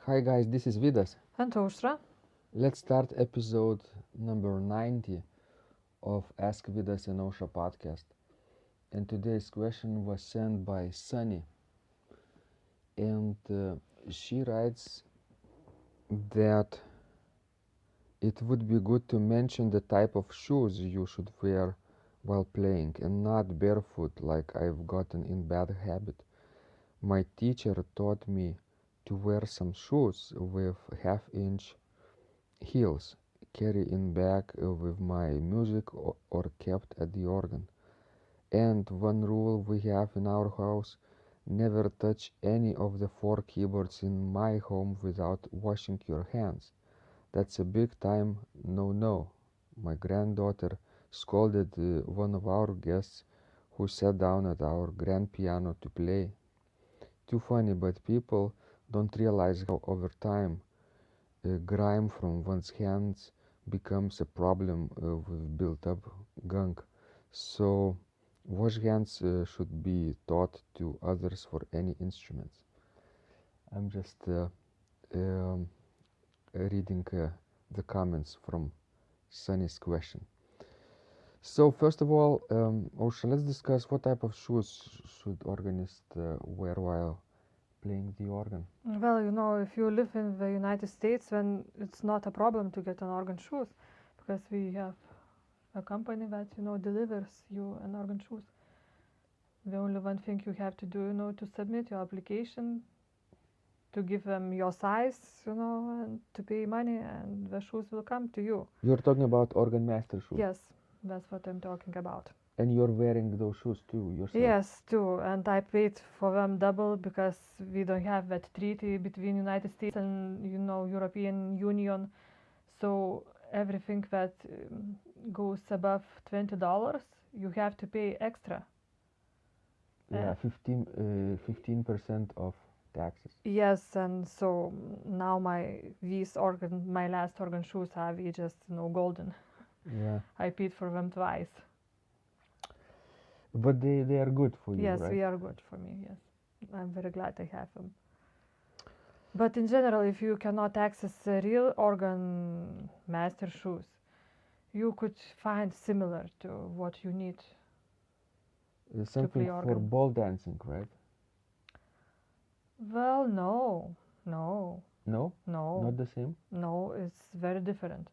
Hi guys, this is Vidas. And Austra. Let's start episode number 90 of Ask Vidas and Osha podcast. And today's question was sent by Sunny. And she writes that it would be good to mention the type of shoes you should wear while playing and not barefoot like I've gotten in bad habit. My teacher taught me to wear some shoes with half-inch heels, carry in bag with my music or kept at the organ. And one rule we have in our house, never touch any of the 4 keyboards in my home without washing your hands. That's a big time no. My granddaughter scolded one of our guests who sat down at our grand piano to play. Too funny, but people don't realize how over time grime from one's hands becomes a problem with built-up gunk. So wash hands should be taught to others for any instruments. I'm just reading the comments from Sunny's question. So first of all, Osha, let's discuss what type of shoes should organist wear while playing the organ. Well, if you live in the United States, then it's not a problem to get an organ shoes because we have a company that, delivers you an organ shoes. The only one thing you have to do, to submit your application, to give them your size, and to pay money, and the shoes will come to you. You're talking about organ master shoes? Yes, that's what I'm talking about. And you're wearing those shoes too yourself? Yes, too. And I paid for them double because we don't have that treaty between United States and European Union. So everything that goes above $20, you have to pay extra. Yeah, 15% of taxes. Yes, and so now my last organ shoes are just golden. Yeah. I paid for them twice. But they are good for you, yes, right? They are good for me, yes. I'm very glad I have them. But in general, if you cannot access real organ master shoes, you could find similar to what you need something to play for organ. ball dancing, right? Well, no. No? Not the same? No, it's very different.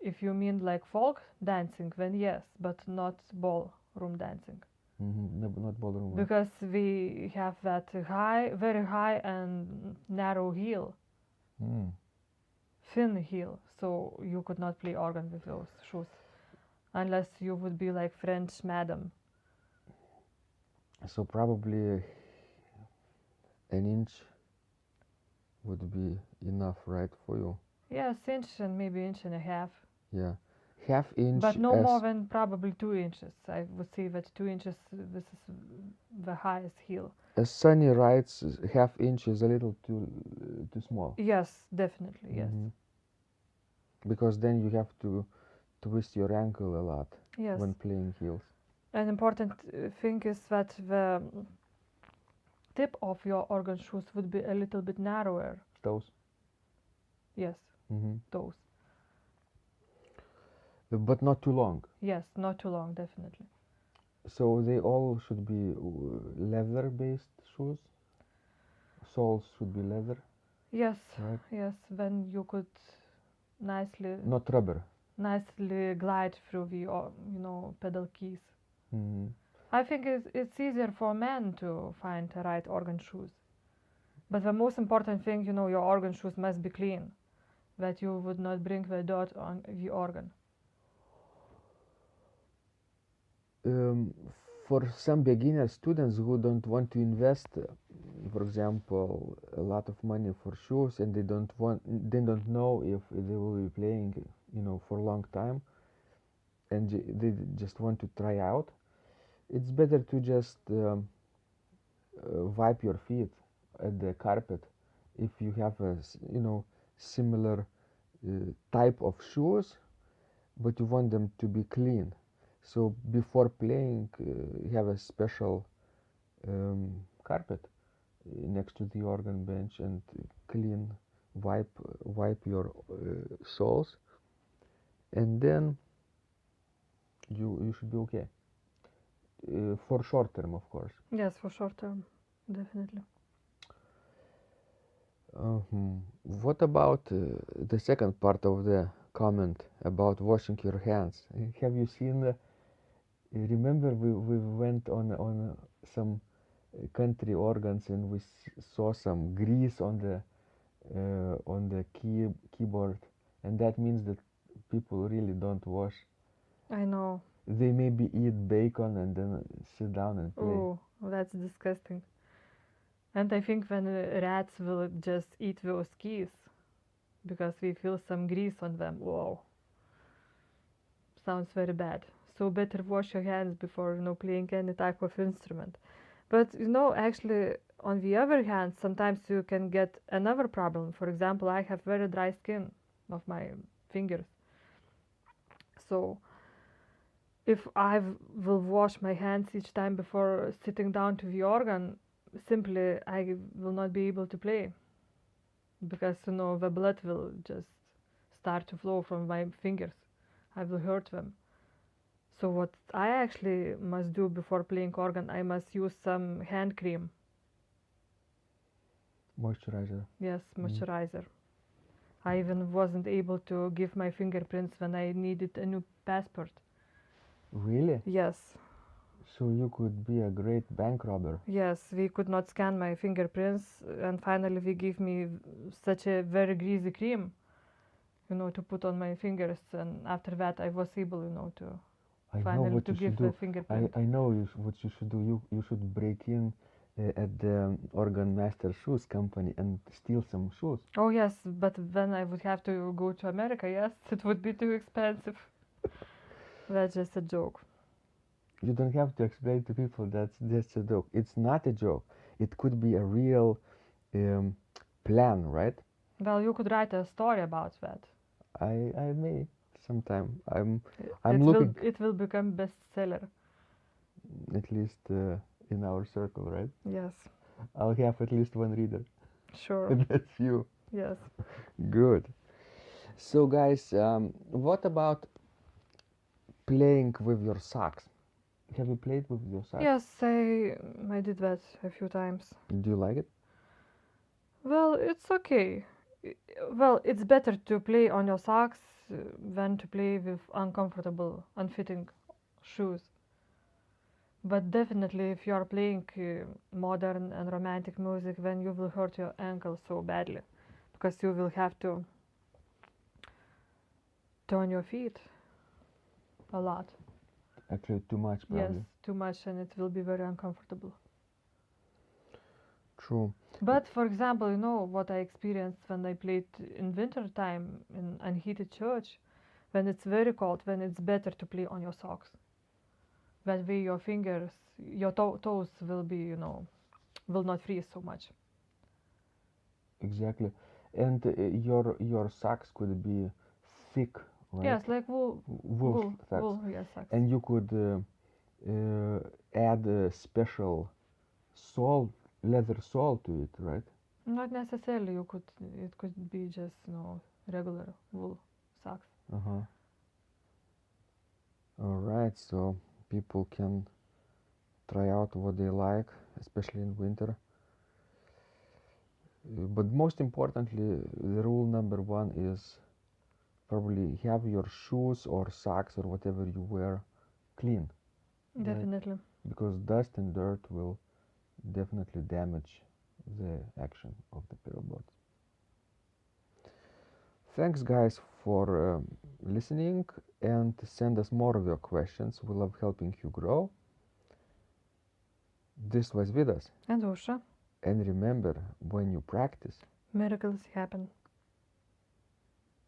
If you mean like folk dancing, then yes, but not ballroom dancing. No, not ballroom. Because we have that very high and narrow heel. Thin heel, so you could not play organ with those shoes. Unless you would be like French madam. So probably an inch would be enough, right, for you? Yes, inch and maybe inch and a half. Yeah, half inch. But no more than probably 2 inches. I would say that 2 inches, this is the highest heel. As Sunny writes, half inch is a little too small. Yes, definitely, yes. Because then you have to twist your ankle a lot when playing heels. An important thing is that the tip of your organ shoes would be a little bit narrower. Toes? Yes, toes. But not too long? Yes, not too long, definitely. So they all should be leather-based shoes? Soles should be leather? Yes, right? Yes, then you could nicely... Not rubber? Nicely glide through the, pedal keys. I think it's easier for men to find the right organ shoes. But the most important thing, your organ shoes must be clean, that you would not bring the dirt on the organ. For some beginner students who don't want to invest, for example, a lot of money for shoes, and they don't know if they will be playing, for a long time, and they just want to try out, it's better to just wipe your feet at the carpet if you have a similar type of shoes, but you want them to be clean. So before playing, you have a special carpet next to the organ bench and clean wipe your soles, and then you should be okay. For short term, of course. Yes, for short term, definitely. What about the second part of the comment about washing your hands? Have you seen? Remember, we went on some country organs and we saw some grease on the keyboard, and that means that people really don't wash. I know. They maybe eat bacon and then sit down and play. Oh, that's disgusting. And I think when rats will just eat those keys because we feel some grease on them. Whoa. Sounds very bad. So better wash your hands before playing any type of instrument. But actually, on the other hand, sometimes you can get another problem. For example, I have very dry skin of my fingers. So if I will wash my hands each time before sitting down to the organ, simply I will not be able to play because the blood will just start to flow from my fingers. I will hurt them. So what I actually must do before playing organ, I must use some hand cream. Moisturizer. Yes, moisturizer. I even wasn't able to give my fingerprints when I needed a new passport. Really? Yes. So you could be a great bank robber. Yes, we could not scan my fingerprints, and finally they gave me such a very greasy cream, to put on my fingers, and after that I was able, to I know finally what to you give should a do. fingerprint. I know what you should do. You should break in at the Organ Master Shoes Company and steal some shoes. Oh yes, but then I would have to go to America. Yes, it would be too expensive. That's just a joke. You don't have to explain to people that's just a joke. It's not a joke. It could be a real plan, right? Well, you could write a story about that. I may sometime. I'm It looking. It will become bestseller. At least in our circle, right? Yes. I'll have at least one reader. Sure. And that's you. Yes. Good. So guys, what about playing with your socks? Have you played with your socks? Yes, I did that a few times. Do you like it? Well, it's okay. Well, it's better to play on your socks than to play with uncomfortable, unfitting shoes. But definitely, if you are playing modern and romantic music, then you will hurt your ankle so badly because you will have to turn your feet a lot. Actually, too much, probably. Yes, too much, and it will be very uncomfortable. True. But for example, what I experienced when I played in winter time in unheated church, when it's very cold, when it's better to play on your socks. That way your fingers, your toes will be, will not freeze so much. Exactly. And your socks could be thick, right? Yes, like wool socks. Wool, yes, socks. And you could add a special sole, leather sole to it, right? Not necessarily. It could be just regular wool socks. All right, so people can try out what they like, especially in winter. But most importantly, the rule number one is probably have your shoes or socks or whatever you wear clean. Definitely. Right? Because dust and dirt will definitely damage the action of the pedal boards. Thanks guys for listening, and send us more of your questions. We love helping you grow. This was Vidas. And Usha. And remember, when you practice, Miracles happen.